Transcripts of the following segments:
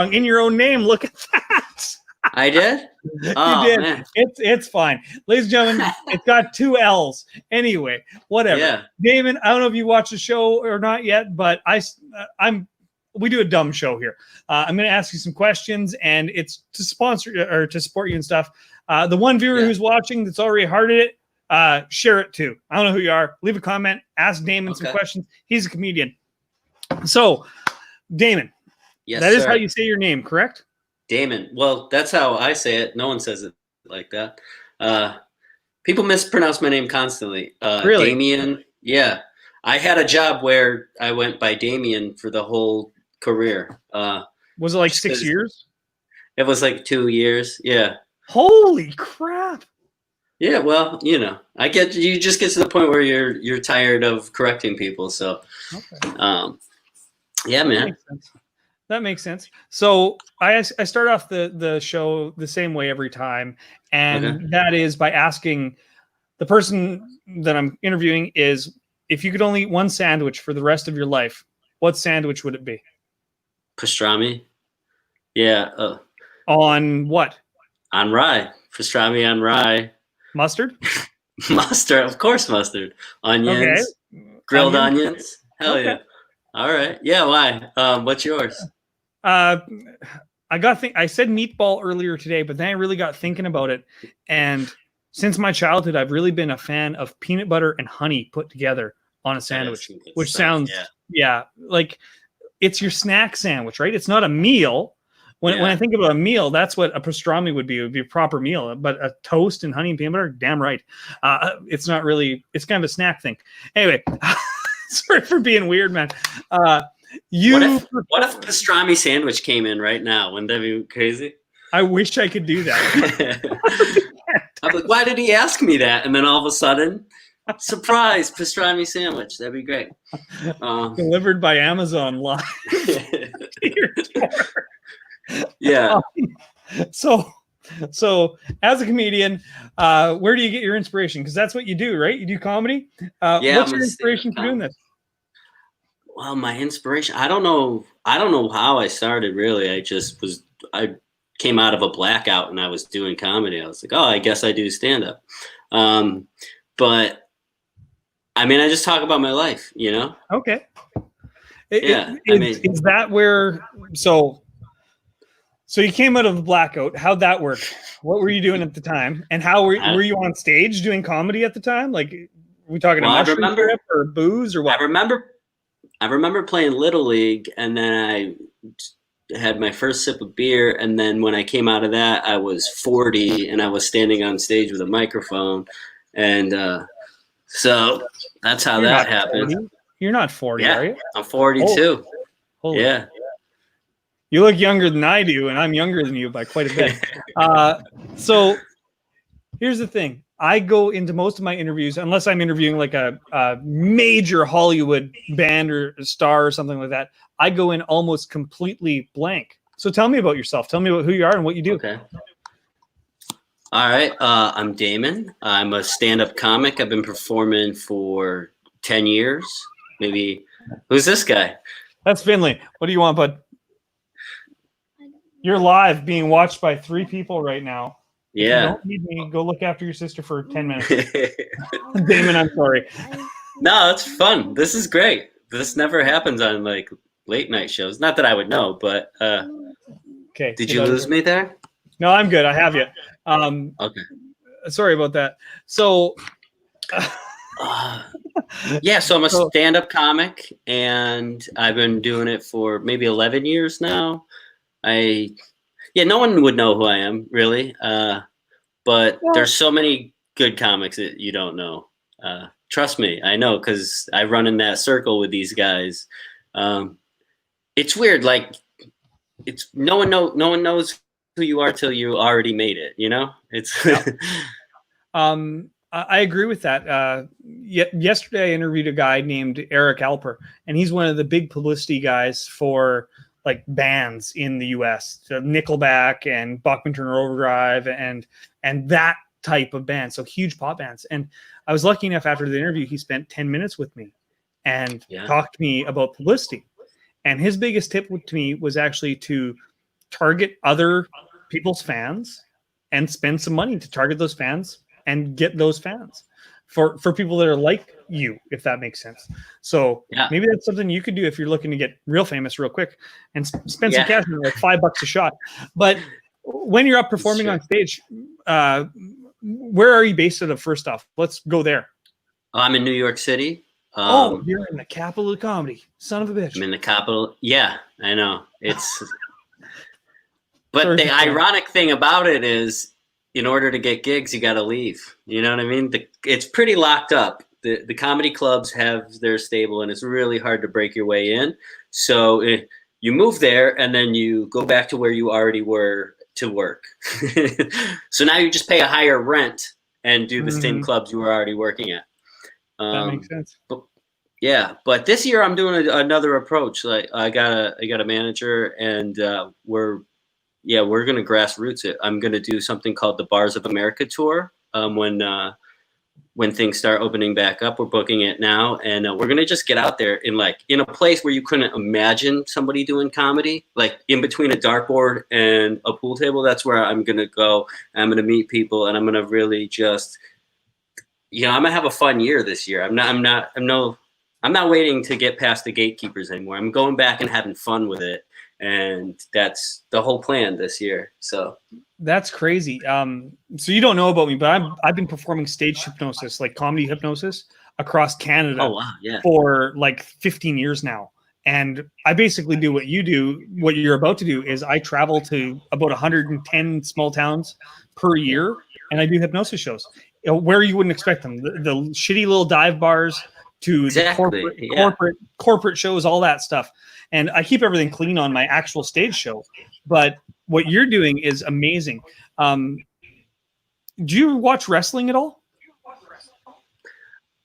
in your own name. Look at that. I did? Oh, you did. Man. It's fine. Ladies and gentlemen, it's got 2 L's. Anyway, whatever. Yeah. Damon, I don't know if you watched the show or not yet, but we do a dumb show here. I'm going to ask you some questions, and it's to sponsor or to support you and stuff. The one viewer who's watching that's already hearted it, share it too. I don't know who you are. Leave a comment. Ask Damon some questions. He's a comedian. So, Damon, that is how you say your name, correct? Damon. Well, that's how I say it. No one says it like that. People mispronounce my name constantly. Really? Damien. Yeah. I had a job where I went by Damien for the whole career. Was it like 6 years? It was like 2 years. Yeah. Holy crap. Yeah, well, you just get to the point where you're tired of correcting people. So, yeah, man. That makes sense. So I start off the show the same way every time, and that is by asking the person that I'm interviewing is, if you could only eat one sandwich for the rest of your life, what sandwich would it be? Pastrami. Yeah. On what? On rye. Pastrami on rye. Mustard? Mustard. Of course mustard. Onions. Okay. Grilled onions. Hell yeah. All right. Yeah, why? What's yours? I said meatball earlier today, but then I really got thinking about it. And since my childhood, I've really been a fan of peanut butter and honey put together on a sandwich, which sounds, like it's your snack sandwich, right? It's not a meal. When I think about a meal, that's what a pastrami would be. It would be a proper meal, but a toast and honey and peanut butter, damn right. It's not really, it's kind of a snack thing. Anyway, sorry for being weird, man. What if pastrami sandwich came in right now? Wouldn't that be crazy? I wish I could do that. I'm like, why did he ask me that? And then all of a sudden, surprise, pastrami sandwich. That'd be great. Delivered by Amazon live to your door. Yeah. So as a comedian, where do you get your inspiration? Because that's what you do, right? You do comedy. What's your inspiration for doing this? Well, my inspiration, I don't know how I started really. I came out of a blackout and I was doing comedy. I was like, oh, I guess I do stand up. But I mean, I just talk about my life, Okay. Is that where, so you came out of the blackout. How'd that work? What were you doing at the time? And how were you on stage doing comedy at the time? Like, were we talking about mushroom trip or booze or what? I remember playing Little League, and then I had my first sip of beer, and then when I came out of that, I was 40, and I was standing on stage with a microphone, and so that's how that happened. 40? You're not 40, are you? I'm 42. Holy. Yeah. You look younger than I do, and I'm younger than you by quite a bit. So here's the thing. I go into most of my interviews, unless I'm interviewing like a major Hollywood band or star or something like that, I go in almost completely blank. So tell me about yourself. Tell me about who you are and what you do. Okay. All right. I'm Damon. I'm a stand-up comic. I've been performing for 10 years. Maybe. Who's this guy? That's Finley. What do you want, bud? You're live, being watched by 3 people right now. Yeah. If you don't need me, go look after your sister for 10 minutes. Damon, I'm sorry. No, it's fun. This is great. This never happens on like late night shows. Not that I would know, but okay. Did you lose me there? No, I'm good. I have you. Okay. Sorry about that. So so I'm a stand-up comic, and I've been doing it for maybe 11 years now. No one would know who I am, really. But there's so many good comics that you don't know. Trust me, I know, because I run in that circle with these guys. It's weird, like no one knows who you are till you already made it. It's. I agree with that. Yesterday, I interviewed a guy named Eric Alper, and he's one of the big publicity guys for like bands in the US, so Nickelback and Bachman Turner Overdrive and that type of band. So huge pop bands. And I was lucky enough after the interview, he spent 10 minutes with me and talked to me about publicity. And his biggest tip to me was actually to target other people's fans and spend some money to target those fans and get those fans for people that are like you, if that makes sense. So maybe that's something you could do if you're looking to get real famous real quick and spend some cash, like $5 a shot. But when you're up performing on stage, where are you based out of? First off, let's go there. I'm in New York City. You're in the capital of comedy, son of a bitch. I'm in the capital. Yeah, I know. It's. But the ironic thing about it is, in order to get gigs, you got to leave. You know what I mean? It's pretty locked up. The comedy clubs have their stable, and it's really hard to break your way in. So you move there, and then you go back to where you already were to work. So now you just pay a higher rent and do the same clubs you were already working at. That makes sense. But this year I'm doing another approach. Like I got a manager, and we're gonna grassroots it. I'm gonna do something called the Bars of America tour. When things start opening back up, we're booking it now, and we're gonna just get out there in a place where you couldn't imagine somebody doing comedy, like in between a dartboard and a pool table. That's where I'm gonna go. I'm gonna meet people, and I'm gonna really just, I'm gonna have a fun year this year. I'm not waiting to get past the gatekeepers anymore. I'm going back and having fun with it. And that's the whole plan this year. So that's crazy. So you don't know about me, but I've been performing stage hypnosis, like comedy hypnosis, across Canada for like 15 years now. And I basically do what you do. What you're about to do is I travel to about 110 small towns per year, and I do hypnosis shows where you wouldn't expect them. The shitty little dive bars to the corporate shows, all that stuff. And I keep everything clean on my actual stage show. But what you're doing is amazing. Do you watch wrestling at all?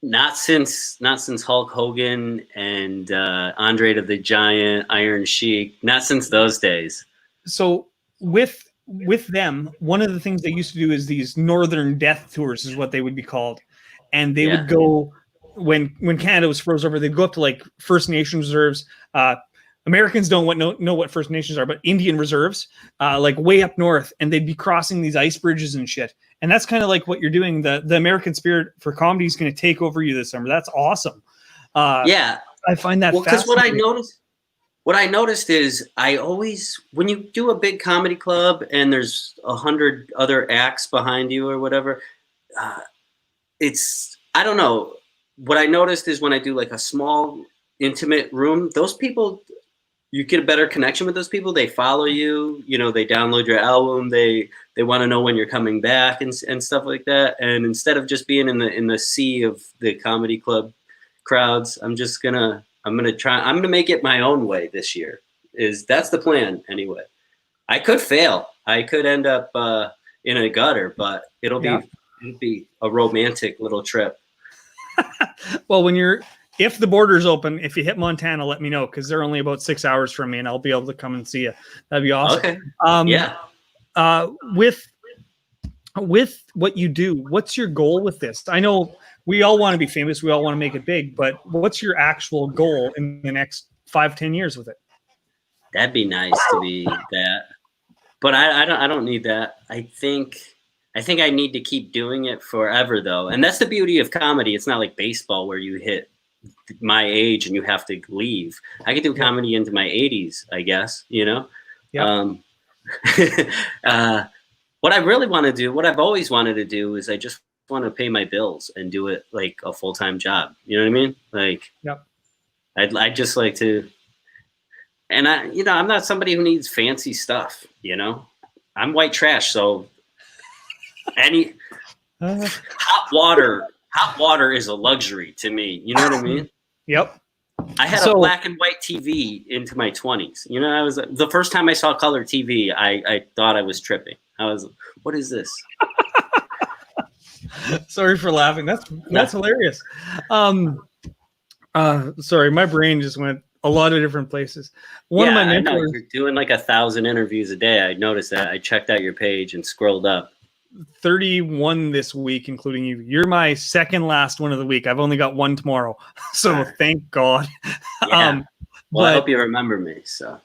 Not since Hulk Hogan and Andre the Giant, Iron Sheik. Not since those days. So with them, one of the things they used to do is these Northern Death tours is what they would be called. And they would go when Canada was froze over, they'd go up to like First Nation reserves. Americans don't know what First Nations are, but Indian reserves, like way up north, and they'd be crossing these ice bridges and shit. And that's kind of like what you're doing. The American spirit for comedy is going to take over you this summer. That's awesome. I find that because what I noticed is when you do a big comedy club and there's 100 other acts behind you or whatever, I don't know. What I noticed is when I do like a small intimate room, those people, you get a better connection with those people. They follow you, they download your album. They want to know when you're coming back and stuff like that. And instead of just being in the sea of the comedy club crowds, I'm gonna make it my own way this year. That's the plan anyway. I could fail. I could end up in a gutter, but it'll be a romantic little trip. Well, if the border's open, if you hit Montana, let me know, because they're only about 6 hours from me, and I'll be able to come and see you. That'd be awesome. Okay. With what you do, what's your goal with this? I know we all want to be famous, we all want to make it big, but what's your actual goal in the next 5-10 years with it? That'd be nice to be that, but I don't need that. I think I need to keep doing it forever, though. And that's the beauty of comedy. It's not like baseball where you hit my age and you have to leave. I could do comedy into my 80s, I guess, Yeah. What I really want to do, what I've always wanted to do, is I just want to pay my bills and do it like a full-time job. You know what I mean? Like, I'd just like to, and I'm not somebody who needs fancy stuff, I'm white trash. So hot water is a luxury to me. You know what I mean? Yep. I had a black and white TV into my 20s. I was the first time I saw color TV, I thought I was tripping. I was, what is this? Sorry for laughing. That's hilarious. Sorry, my brain just went a lot of different places. One of my mentors, you're doing like 1,000 interviews a day. I noticed that. I checked out your page and scrolled up. 31 this week, including you. You're my second last one of the week. I've only got one tomorrow, so thank God. Yeah. Well, I hope you remember me. So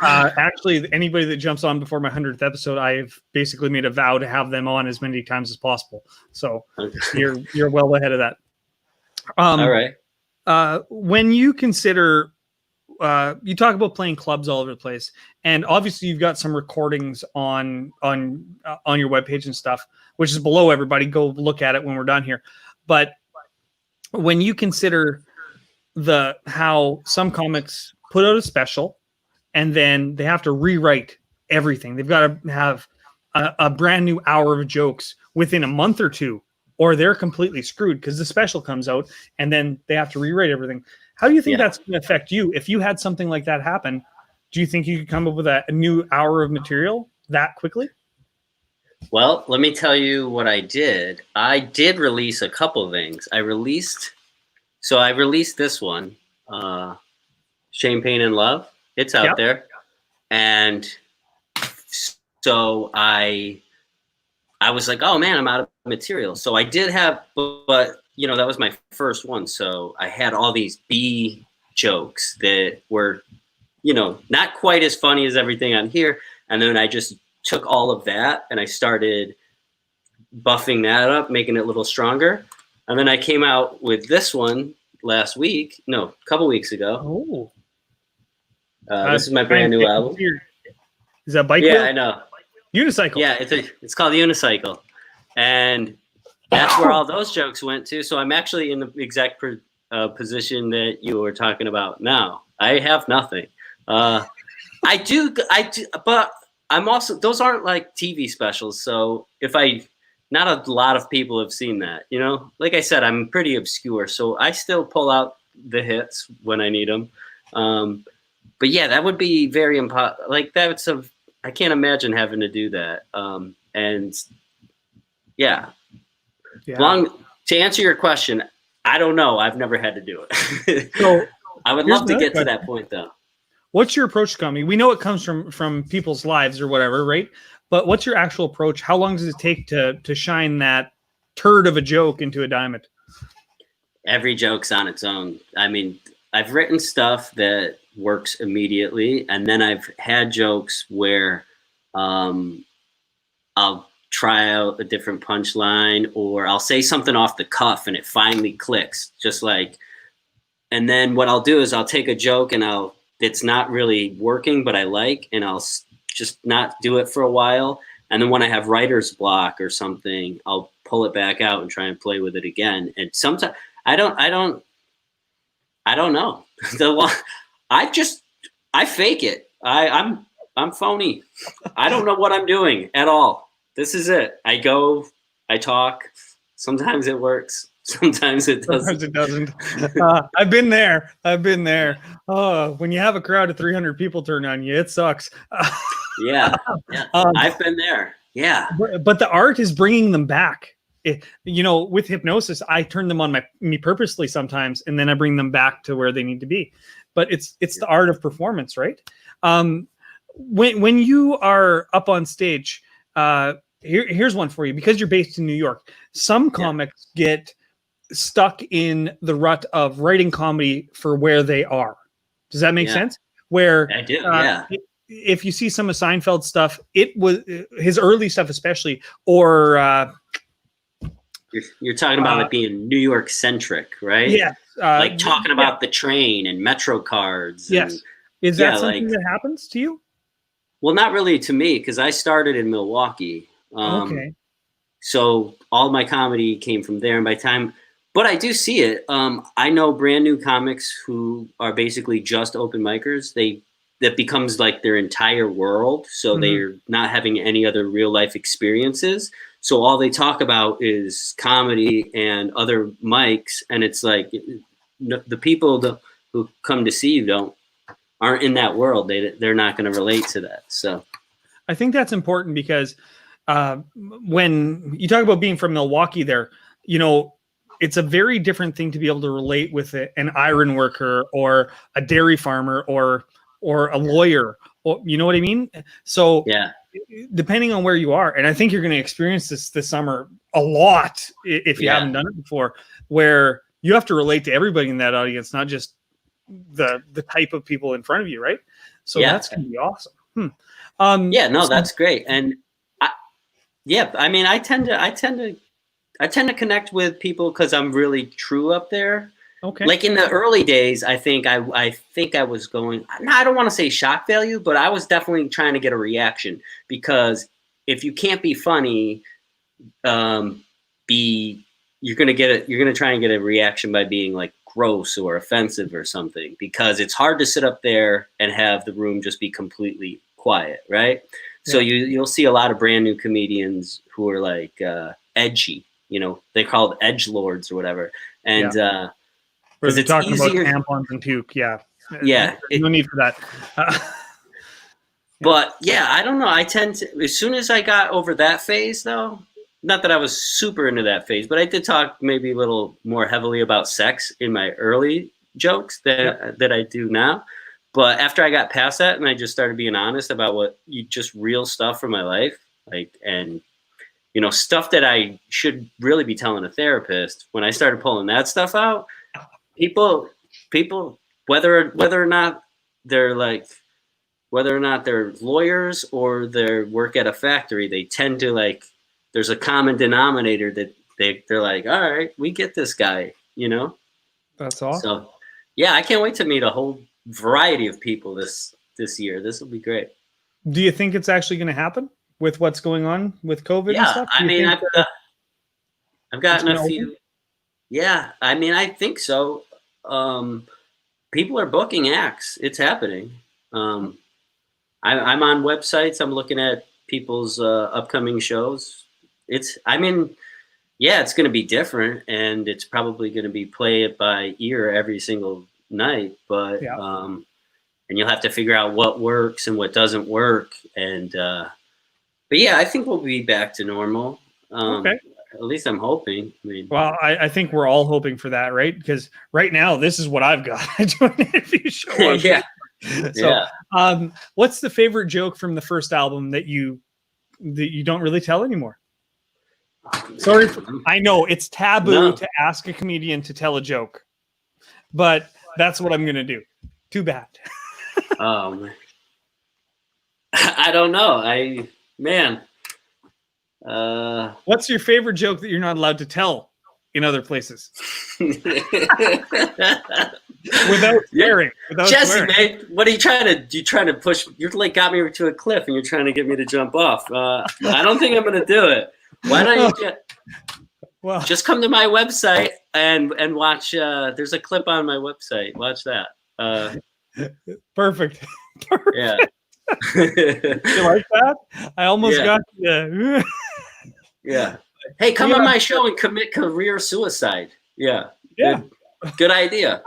Actually, anybody that jumps on before my 100th episode, I've basically made a vow to have them on as many times as possible. So you're well ahead of that. All right. When you consider, you talk about playing clubs all over the place, and obviously you've got some recordings on your webpage and stuff, which is below everybody. Go look at it when we're done here. But when you consider how some comics put out a special, and then they have to rewrite everything. They've got to have a brand new hour of jokes within a month or two, or they're completely screwed because the special comes out and then they have to rewrite everything. How do you think that's going to affect you? If you had something like that happen, do you think you could come up with a new hour of material that quickly? Well, let me tell you what I did. I did release a couple of things. I released this one, Shame, Pain, and Love. It's out there. And so I was like, oh man, I'm out of material. So I did have, but that was my first one. So I had all these B jokes that were, not quite as funny as everything on here. And then I just took all of that and I started buffing that up, making it a little stronger. And then I came out with this one a couple weeks ago. This is my brand new album. Is that bike? Yeah, wheel? I know. Unicycle. Yeah, it's called Unicycle, and that's where all those jokes went to. So I'm actually in the exact position that you were talking about now. I have nothing. I do, but I'm also, those aren't like TV specials. So not a lot of people have seen that. Like I said, I'm pretty obscure, so I still pull out the hits when I need them. But yeah, that would be very impossible. Like I can't imagine having to do that. And yeah. To answer your question, I don't know. I've never had to do it. So I would love to get to that point though. What's your approach to comedy? We know it comes from people's lives or whatever, right? But what's your actual approach? How long does it take to shine that turd of a joke into a diamond? Every joke's on its own. I mean, I've written stuff that works immediately, and then I've had jokes where I'll try out a different punchline, or I'll say something off the cuff and it finally clicks, and then what I'll do is I'll take a joke and it's not really working, but and I'll just not do it for a while. And then when I have writer's block or something, I'll pull it back out and try and play with it again. And sometimes I don't know. I fake it. I'm phony. I don't know what I'm doing at all. This is it. I go, I talk. Sometimes it works. Sometimes it doesn't. Sometimes it doesn't. I've been there. Oh, when you have a crowd of 300 people turn on you, it sucks. Yeah. I've been there. Yeah. But the art is bringing them back. With hypnosis, I turn them on me purposely sometimes, and then I bring them back to where they need to be. But it's the art of performance, right? When you are up on stage, here's one for you, because you're based in New York. Some comics get stuck in the rut of writing comedy for where they are. Does that make sense? Where I do, yeah. If you see some of Seinfeld's stuff, it was his early stuff, especially, or you're talking about it being New York centric, right? Yeah. Like talking about the train and Metro cards. Yes. And, is that something that happens to you? Well, not really to me, because I started in Milwaukee. Okay. So all my comedy came from there. And but I do see it. I know brand new comics who are basically just open micers. That becomes like their entire world. So they're not having any other real life experiences. So all they talk about is comedy and other mics. And it's like the people who come to see you aren't in that world. They're not going to relate to that. So I think that's important, because when you talk about being from Milwaukee there, it's a very different thing to be able to relate with an iron worker or a dairy farmer or a lawyer, or, you know what I mean? So depending on where you are, and I think you're going to experience this summer a lot if you haven't done it before, where you have to relate to everybody in that audience, not just the type of people in front of you, right? So that's gonna be awesome. Yeah, no, that's great. And I mean, I tend to connect with people because I'm really true up there. Okay. Like in the early days, I think I was going. I don't want to say shock value, but I was definitely trying to get a reaction, because if you can't be funny, you're gonna try and get a reaction by being like gross or offensive or something, because it's hard to sit up there and have the room just be completely quiet, right? Yeah. So you'll see a lot of brand new comedians who are like edgy, they're called edge lords or whatever, and because it's talking easier about tampons and puke. Yeah, no need for that. But yeah, I don't know. I tend to, as soon as I got over that phase, though, not that I was super into that phase, but I did talk maybe a little more heavily about sex in my early jokes that I do now. But after I got past that and I just started being honest about just real stuff from my life, and stuff that I should really be telling a therapist, when I started pulling that stuff out, people, whether or not they're lawyers or they work at a factory, they tend to there's a common denominator that they're like, all right, we get this guy, That's awesome. So yeah, I can't wait to meet a whole variety of people this year. This will be great. Do you think it's actually going to happen with what's going on with COVID and stuff? I mean, I've gotten a few. Yeah, I mean, I think so. People are booking acts. It's happening. I'm on websites. I'm looking at people's upcoming shows. It's going to be different, and it's probably going to be play it by ear every single night. But and you'll have to figure out what works and what doesn't work. And but yeah, I think we'll be back to normal. Okay. At least I'm hoping. Well, I think we're all hoping for that, right? Because right now, this is what I've got. I do an interview show. Yeah. So, what's the favorite joke from the first album that you don't really tell anymore? Sorry, I know it's taboo to ask a comedian to tell a joke, but that's what I'm going to do. Too bad. I don't know. What's your favorite joke that you're not allowed to tell in other places? Without swearing. Jesse, mate, what are you trying to? You trying to push? You're got me to a cliff, and you're trying to get me to jump off. I don't think I'm going to do it. Why don't you just come to my website and watch? There's a clip on my website. Watch that. Perfect. Yeah. You like that? I almost got you. Yeah. Hey, come on my show and commit career suicide. Yeah. Good idea.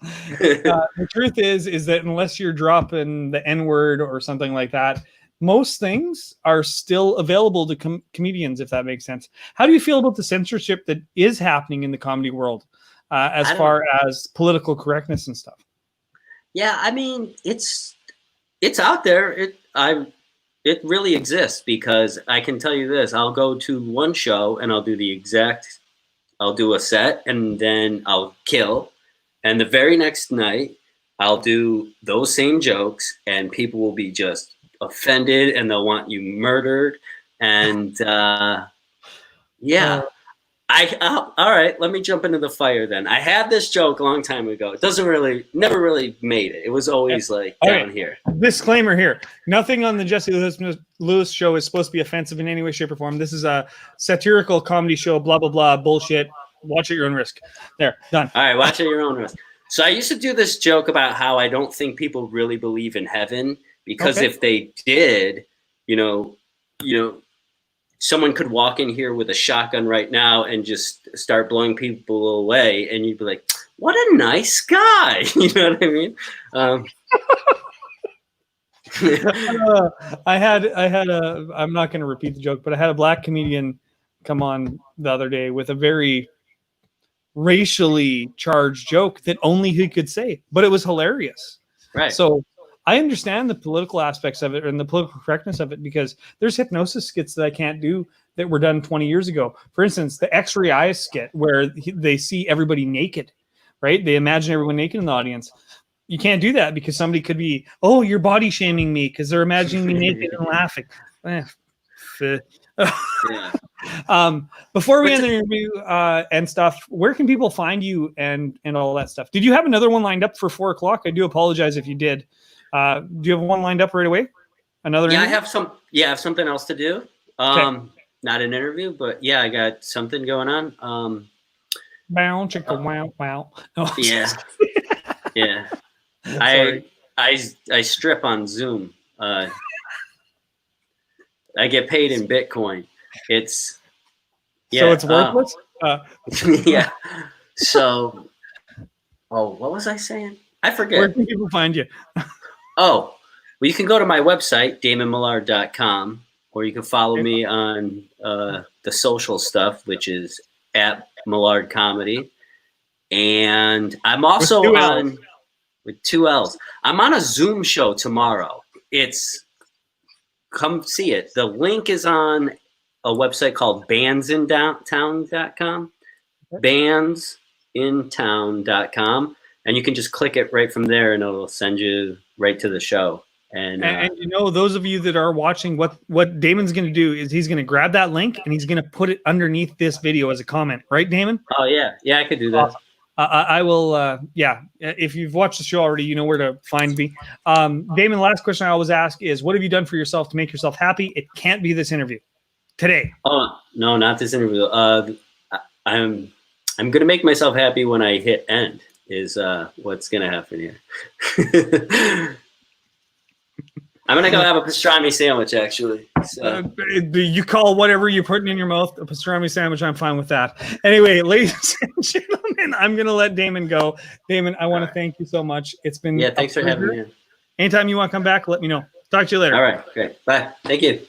The truth is that unless you're dropping the N-word or something like that, most things are still available to comedians, if that makes sense. How do you feel about the censorship that is happening in the comedy world as far as political correctness and stuff? Yeah, I mean, it's out there. It really exists, because I can tell you this. I'll go to one show and I'll do a set, and then I'll kill. And the very next night, I'll do those same jokes, and people will be just offended, and they'll want you murdered. And all right, let me jump into the fire then. I had this joke a long time ago. It never really made it. It was always down here. Disclaimer here. Nothing on the Jesse Lewis show is supposed to be offensive in any way, shape, or form. This is a satirical comedy show, blah, blah, blah, bullshit. Watch at your own risk. There, done. All right, watch at your own risk. So I used to do this joke about how I don't think people really believe in heaven, because if they did, someone could walk in here with a shotgun right now and just start blowing people away, and you'd be like, what a nice guy. You know what I mean? I'm not going to repeat the joke, but I had a black comedian come on the other day with a very racially charged joke that only he could say, but it was hilarious. Right. So I understand the political aspects of it and the political correctness of it, because there's hypnosis skits that I can't do that were done 20 years ago. For instance, the X-ray eyes skit where they see everybody naked, right? They imagine everyone naked in the audience. you can't do that because somebody could be, oh, you're body shaming me because they're imagining me naked and laughing. Yeah. Before we end the interview and stuff, where can people find you and all that stuff? Did you have another one lined up for 4 o'clock? I do apologize if you did. Do you have one lined up right away? Another? Yeah, interview? I have something else to do. Okay. Not an interview, but yeah, I got something going on. Bow, chicka, wow, wow. Oh, yeah, yeah. I strip on Zoom. I get paid in Bitcoin. It's so it's worthless. Yeah. So, what was I saying? I forget. Where can people find you? Well, you can go to my website, damonmillard.com, or you can follow me on the social stuff, which is at Millard Comedy. And I'm also on with 2 L's. I'm on a Zoom show tomorrow. Come see it. The link is on a website called bandsintown.com. Bandsintown.com. And you can just click it right from there and it'll send you right to the show. And you know, those of you that are watching, what Damon's going to do is he's going to grab that link and he's going to put it underneath this video as a comment. Right, Damon? Oh, yeah. Yeah, I could do that. I will, if you've watched the show already, you know where to find me. Damon, last question I always ask is, what have you done for yourself to make yourself happy? It can't be this interview. Today. Oh, no, not this interview. I'm going to make myself happy when I hit end is what's going to happen here. I'm going to go have a pastrami sandwich, actually. So. You call whatever you're putting in your mouth a pastrami sandwich, I'm fine with that. Anyway, ladies and gentlemen, I'm going to let Damon go. Damon, I want to thank you so much. It's been thanks for having me. Anytime you want to come back, let me know. Talk to you later. All right, great. Bye. Thank you.